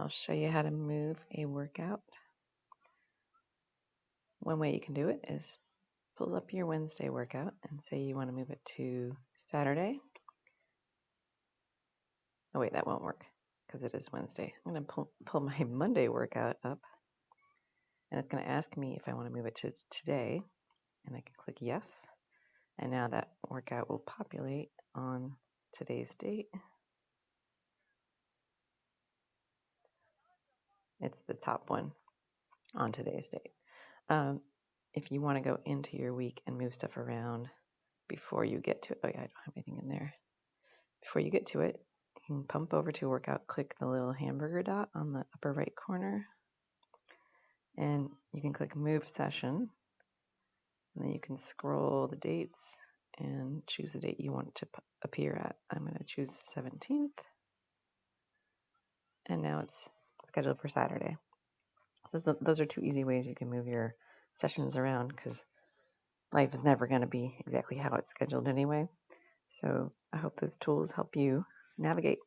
I'll show you how to move a workout. One way you can do it is pull up your Wednesday workout and say you want to move it to Saturday. Oh wait, that won't work because it is Wednesday. I'm going to pull my Monday workout up, and it's going to ask me if I want to move it to today, and I can click yes. And now that workout will populate on today's date. It's the top one on today's date. If you want to go into your week and move stuff around before you get to it, oh yeah, I don't have anything in there. Before you get to it, you can pump over to workout, click the little hamburger dot on the upper right corner, and you can click move session, and then you can scroll the dates and choose the date you want to appear at. I'm going to choose the 17th, and now it's scheduled for Saturday. So those are two easy ways you can move your sessions around, because life is never going to be exactly how it's scheduled anyway. So I hope those tools help you navigate.